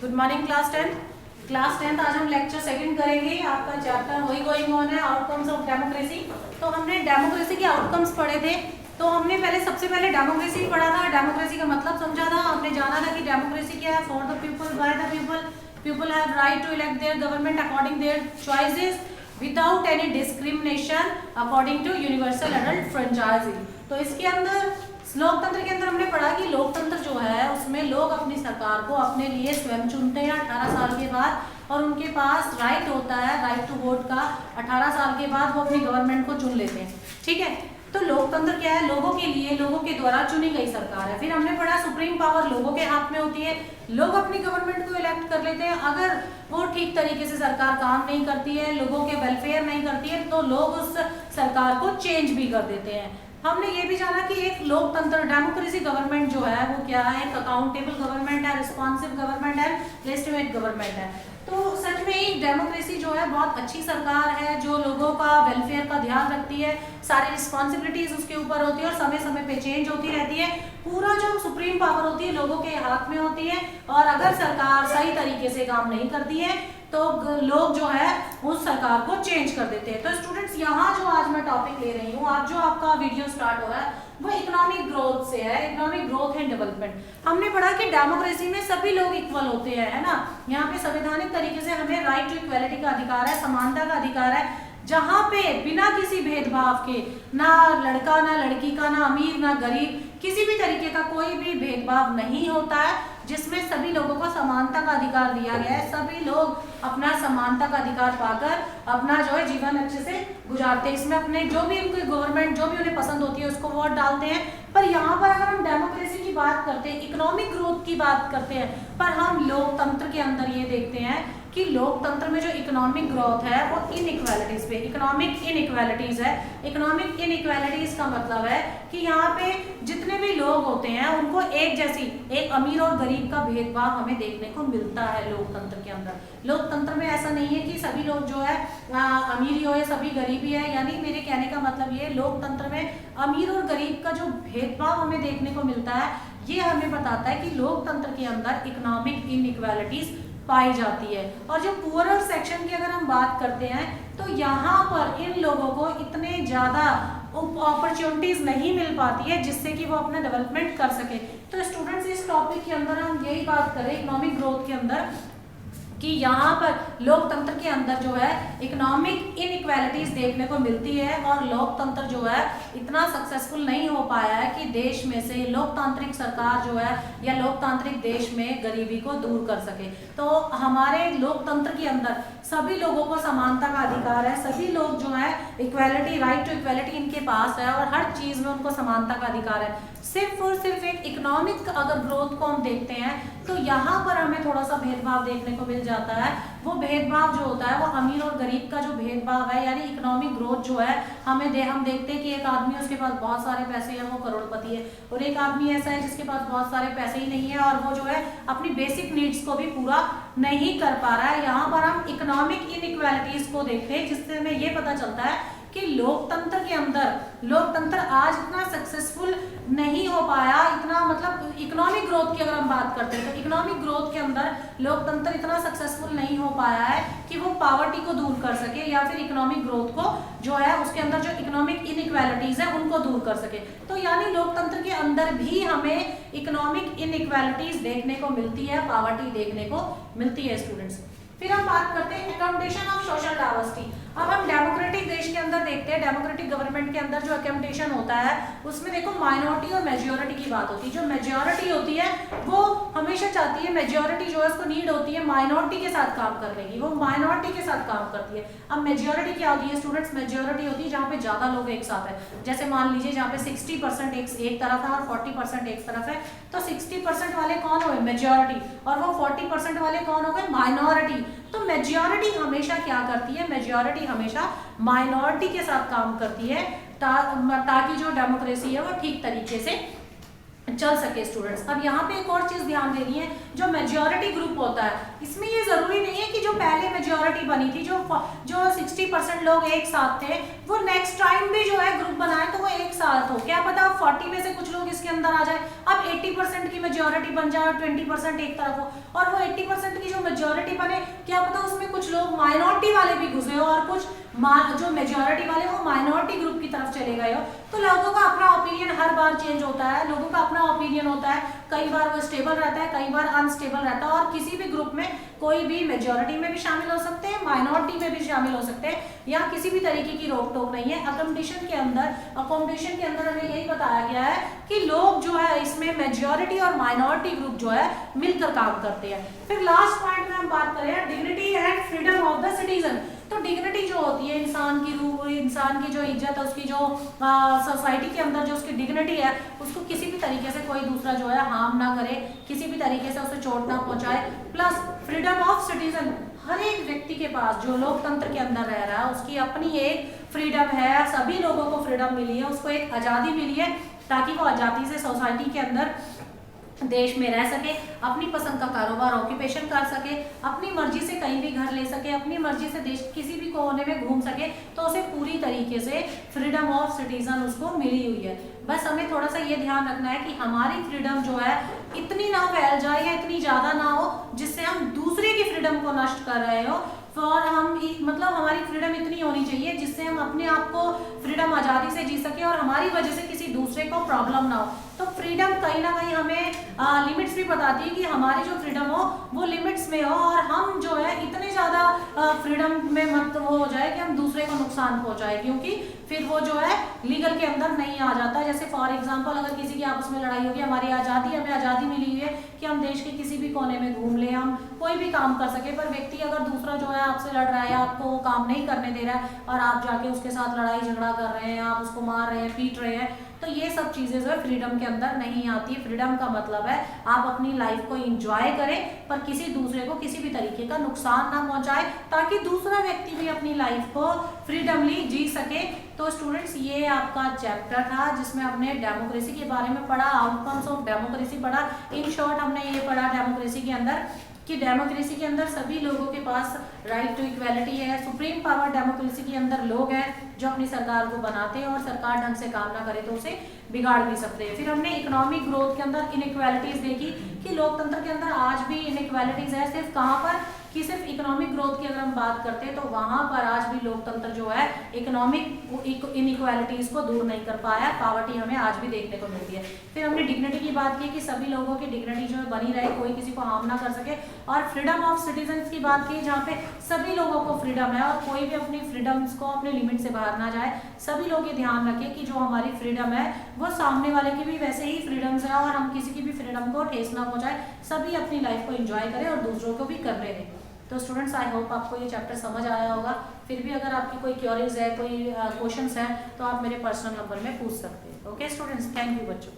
Good morning class 10 आज हम lecture second करेंगे। आपका चैप्टर वही गोइंग ऑन है, आउटकम्स ऑफ डेमोक्रेसी। तो हमने डेमोक्रेसी के आउटकम्स पढ़े थे। तो हमने सबसे पहले डेमोक्रेसी पढ़ा था, डेमोक्रेसी का मतलब समझा था। हमने जाना था कि डेमोक्रेसी क्या है, for the people by the people, people have right to elect their government according their choices without any discrimination according to universal adult franchising. तो इसके अंदर लोकतंत्र के अंदर हमने पढ़ा कि लोकतंत्र जो है उसमें लोग अपनी सरकार को अपने लिए स्वयं चुनते हैं 18 साल के बाद, और उनके पास राइट होता है, राइट टू वोट का। 18 साल के बाद वो अपनी गवर्नमेंट को चुन लेते हैं। ठीक है, तो लोकतंत्र क्या है, लोगों के लिए, लोगों के द्वारा चुनी गई सरकार है। फिर हमने पढ़ा सुप्रीम पावर लोगों के हाथ में होती है, लोग अपनी गवर्नमेंट को इलेक्ट कर लेते हैं। अगर वो ठीक तरीके से सरकार काम नहीं करती है, लोगों के वेलफेयर नहीं करती है, तो लोग उस सरकार को चेंज भी कर देते हैं। हमने ये भी जाना कि एक लोकतंत्र डेमोक्रेसी गवर्नमेंट जो है वो क्या है, एक अकाउंटेबल गवर्नमेंट है, रिस्पॉन्सिव गवर्नमेंट है, लेजिस्लेटिव गवर्नमेंट है। तो सच में ही डेमोक्रेसी जो है बहुत अच्छी सरकार है, जो लोगों का वेलफेयर का ध्यान रखती है, सारी रिस्पॉन्सिबिलिटीज उसके ऊपर होती है और समय समय पे चेंज होती रहती है। पूरा जो सुप्रीम पावर होती है लोगों के हाथ में होती है, और अगर सरकार सही तरीके से काम नहीं करती है तो लोग जो है उस सरकार को चेंज कर देते हैं। तो स्टूडेंट्स, यहाँ जो आज मैं टॉपिक ले रही हूँ, आज जो आपका वीडियो स्टार्ट हो रहा है वो इकोनॉमिक ग्रोथ से है, इकोनॉमिक ग्रोथ एंड डेवलपमेंट। हमने पढ़ा कि डेमोक्रेसी में सभी लोग इक्वल होते हैं, है ना। यहाँ पे संवैधानिक तरीके से हमें राइट टू इक्वेलिटी का अधिकार है, समानता का अधिकार है, जहाँ पे बिना किसी भेदभाव के, ना लड़का ना लड़की का, ना अमीर ना गरीब, किसी भी तरीके का कोई भी भेदभाव नहीं होता है, जिसमें सभी लोगों को समानता का अधिकार दिया गया है। सभी लोग अपना समानता का अधिकार पाकर अपना जो है जीवन अच्छे से गुजारते हैं। इसमें अपने जो भी उनकी गवर्नमेंट जो भी उन्हें पसंद होती है उसको वोट डालते हैं। पर यहाँ पर अगर हम डेमोक्रेसी की बात करते हैं, इकोनॉमिक ग्रोथ की बात करते हैं, पर हम लोकतंत्र के अंदर ये देखते हैं कि लोकतंत्र में जो इकोनॉमिक ग्रोथ है वो इनइक्वालिटीज पे, इकोनॉमिक इनइक्वालिटीज है। इकोनॉमिक इनइक्वालिटीज का मतलब है कि यहाँ पे जितने भी लोग होते हैं उनको एक जैसी, एक अमीर और गरीब का भेदभाव हमें देखने को मिलता है लोकतंत्र के अंदर। लोकतंत्र में ऐसा नहीं है कि सभी लोग जो है अमीरी हो या सभी गरीबी है, यानी मेरे कहने का मतलब ये, लोकतंत्र में अमीर और गरीब का जो भेदभाव हमें देखने को मिलता है, ये हमें बताता है कि लोकतंत्र के अंदर इकोनॉमिक इनइक्वालिटीज पाई जाती है। और जो पुअरर सेक्शन की अगर हम बात करते हैं तो यहाँ पर इन लोगों को इतने ज़्यादा अपॉर्चुनिटीज नहीं मिल पाती है जिससे कि वो अपना डेवलपमेंट कर सके। तो स्टूडेंट्स, इस टॉपिक के अंदर हम यही बात करें इकोनॉमिक ग्रोथ के अंदर कि यहाँ पर लोकतंत्र के अंदर जो है इकोनॉमिक इनइक्वालिटीज देखने को मिलती है, और लोकतंत्र जो है इतना सक्सेसफुल नहीं हो पाया है कि देश में से लोकतांत्रिक सरकार जो है या लोकतांत्रिक देश में गरीबी को दूर कर सके। तो हमारे लोकतंत्र के अंदर सभी लोगों को समानता का अधिकार है, सभी लोग जो है इक्वालिटी, राइट टू इक्वालिटी इनके पास है, और हर चीज में उनको समानता का अधिकार है। सिर्फ और सिर्फ एक इकोनॉमिक अगर ग्रोथ को हम देखते हैं तो यहाँ पर हमें थोड़ा सा भेदभाव देखने को मिल जाता है। वो भेदभाव जो होता है वो अमीर और गरीब का जो भेदभाव है, यानी इकोनॉमिक ग्रोथ जो है हम देखते हैं कि एक आदमी, उसके पास बहुत सारे पैसे हैं, वो करोड़पति है, और एक आदमी ऐसा है जिसके पास बहुत सारे पैसे ही नहीं है और वो जो है अपनी बेसिक नीड्स को भी पूरा नहीं कर पा रहा है। यहाँ पर हम इकोनॉमिक इनइक्वालिटीज को देखते हैं, जिससे हमें ये पता चलता है कि लोकतंत्र के अंदर लोकतंत्र आज इतना सक्सेसफुल नहीं हो पाया, इतना मतलब इकोनॉमिक ग्रोथ की अगर हम बात करते हैं तो इकोनॉमिक ग्रोथ के अंदर लोकतंत्र इतना सक्सेसफुल नहीं हो पाया है कि वो पॉवर्टी को दूर कर सके, या फिर इकोनॉमिक ग्रोथ को जो है उसके अंदर जो इकोनॉमिक इनइक्वालिटीज है उनको दूर कर सके। तो यानी लोकतंत्र के अंदर भी हमें इकोनॉमिक इनइक्वालिटीज देखने को मिलती है, पॉवर्टी देखने को मिलती है स्टूडेंट्स। फिर हम बात करते हैं अकोमोडेशन ऑफ सोशल डाइवर्सिटी। अब हम डेमोक्रेटिक देश के अंदर देखते हैं, डेमोक्रेटिक गवर्नमेंट के अंदर जो अकोमोडेशन होता है उसमें देखो माइनॉरिटी और मेजॉरिटी की बात होती है। जो मेजॉरिटी होती है वो हमेशा चाहती है, मेजॉरिटी जो है उसको नीड होती है माइनॉरिटी के साथ काम करने की, वो माइनॉरिटी के साथ काम करती है। अब मेजॉरिटी क्या होती है स्टूडेंट्स, मेजॉरिटी होती है जहाँ पे ज्यादा लोग एक साथ है। जैसे मान लीजिए जहाँ पे 60% एक तरफ है और 40% एक तरफ है, तो 60% वाले कौन हो गए, मेजॉरिटी, और वो 40% वाले कौन हो गए, माइनॉरिटी। तो मेजॉरिटी हमेशा क्या करती है, मेजॉरिटी हमेशा माइनॉरिटी के साथ काम करती है ताकि जो डेमोक्रेसी है वो ठीक तरीके से चल सके स्टूडेंट्स। अब यहाँ पे एक और चीज ध्यान देनी है, जो मेजॉरिटी ग्रुप होता है इसमें ये जरूरी नहीं है कि जो पहले मेजॉरिटी बनी थी, जो 60% लोग एक साथ थे, वो नेक्स्ट टाइम भी जो है ग्रुप बनाए तो वो एक साथ हो। क्या पता 40 में से कुछ लोग इसके अंदर आ जाए, अब 80% की मेजॉरिटी बन जाए और 20% एक तरफ हो, और वो 80% मेजॉरिटी बने, क्या पता उसमें कुछ लोग माइनॉरिटी वाले भी घुसे हो और कुछ जो मेजॉरिटी वाले वो माइनॉरिटी ग्रुप की तरफ चले गए हो। तो लोगों का अपना ओपिनियन हर बार चेंज होता है, लोगों का अपना ओपिनियन होता है, कई बार वो स्टेबल रहता है, कई बार अनस्टेबल रहता है, और किसी भी ग्रुप में कोई भी मेजॉरिटी में भी शामिल हो सकते हैं, माइनॉरिटी में भी शामिल हो सकते हैं, या किसी भी तरीके की रोक टोक नहीं है। अकोमोडेशन के अंदर हमें यही बताया गया है कि लोग जो है इसमें मेजॉरिटी और माइनॉरिटी ग्रुप जो है मिलकर काम करते हैं। फिर लास्ट पॉइंट में हम बात करें dignity and freedom of the citizen. तो डिग्निटी जो होती है इंसान की रूह, इंसान की जो इज्जत है, उसकी जो सोसाइटी के अंदर जो उसकी डिग्निटी है, उसको किसी भी तरीके से कोई दूसरा जो है हार्म ना करे, किसी भी तरीके से उसे चोट ना पहुंचाए। प्लस फ्रीडम ऑफ सिटीजन, हर एक व्यक्ति के पास जो लोकतंत्र के अंदर रह रहा है उसकी अपनी एक फ्रीडम है, सभी लोगों को फ्रीडम मिली है, उसको एक आज़ादी मिली है ताकि वो आज़ादी से सोसाइटी के अंदर देश में रह सके, अपनी पसंद का कारोबार ऑक्यूपेशन कर सके, अपनी मर्जी से कहीं भी घर ले सके, अपनी मर्जी से देश किसी भी कोने में घूम सके, तो उसे पूरी तरीके से फ्रीडम ऑफ सिटीजन उसको मिली हुई है। बस हमें थोड़ा सा ये ध्यान रखना है कि हमारी फ्रीडम जो है इतनी ना फैल जाए या इतनी ज़्यादा ना हो जिससे हम दूसरे की फ्रीडम को नष्ट कर रहे हो। और हम मतलब हमारी फ्रीडम इतनी होनी चाहिए जिससे हम अपने आप को फ्रीडम आज़ादी से जी सके और हमारी वजह से किसी दूसरे को प्रॉब्लम ना हो। तो फ्रीडम कहीं ना कहीं हमें लिमिट्स भी बताती है कि हमारी जो फ्रीडम हो वो लिमिट्स में हो, और हम जो है इतने ज़्यादा फ्रीडम में मत वो हो जाए कि हम दूसरे को नुकसान पहुंचाए, क्योंकि फिर वो जो है लीगल के अंदर नहीं आ जाता। जैसे फॉर एग्जांपल अगर किसी की आपस में लड़ाई होगी, हमारी आज़ादी, हमें आज़ादी मिली हुई है कि हम देश के किसी भी कोने में घूम लें, हम कोई भी काम कर सके, पर व्यक्ति अगर दूसरा जो है आपसे लड़ रहा है, आपको वो काम नहीं करने दे रहा है और आप जाके उसके साथ लड़ाई झगड़ा कर रहे हैं, आप उसको मार रहे हैं, पीट रहे हैं, तो ये सब चीज़ें जो है फ्रीडम के अंदर नहीं आती। फ्रीडम का मतलब है आप अपनी लाइफ को एंजॉय करें पर किसी दूसरे को किसी भी तरीके का नुकसान ना पहुंचाए, ताकि दूसरा व्यक्ति भी अपनी लाइफ को फ्रीडमली जी सके। तो स्टूडेंट्स ये आपका चैप्टर था जिसमें हमने डेमोक्रेसी के बारे में पढ़ा, आउटकम्स ऑफ डेमोक्रेसी पढ़ा। इन शॉर्ट हमने ये पढ़ा डेमोक्रेसी के अंदर कि डेमोक्रेसी के अंदर सभी लोगों के पास राइट टू इक्वालिटी है। सुप्रीम पावर डेमोक्रेसी के अंदर लोग हैं जो अपनी सरकार को बनाते हैं और सरकार ढंग से काम ना करे तो उसे बिगाड़ भी सकते हैं। फिर हमने इकोनॉमिक ग्रोथ के अंदर इनइक्वालिटीज देखी कि लोकतंत्र के अंदर आज भी इनइक्वालिटीज है। सिर्फ कहाँ पर कि सिर्फ इकोनॉमिक ग्रोथ की अगर हम बात करते हैं तो वहाँ पर आज भी लोकतंत्र जो है इकोनॉमिक इनइक्वालिटीज को दूर नहीं कर पाया, पावर्टी हमें आज भी देखने को मिलती है। फिर हमने डिग्निटी की बात की कि सभी लोगों की डिग्निटी जो है बनी रहे, कोई किसी को हार्म ना कर सके, और फ्रीडम ऑफ सिटीजन्स की बात की जहाँ पे सभी लोगों को फ्रीडम है और कोई भी अपनी फ्रीडम्स को अपने लिमिट से बाहर ना जाए। सभी लोग ये ध्यान रखें कि जो हमारी फ्रीडम है वो सामने वाले की भी वैसे ही फ्रीडम्स है और हम किसी की भी फ्रीडम को ठेस ना पहुंचाए, सभी अपनी लाइफ को एंजॉय करें और दूसरों को भी करने दें। तो स्टूडेंट्स आई होप आपको ये चैप्टर समझ आया होगा। फिर भी अगर आपकी कोई क्वेरीज है, कोई क्वेश्चंस हैं तो आप मेरे पर्सनल नंबर में पूछ सकते हैं। ओके स्टूडेंट्स, थैंक यू बच्चों।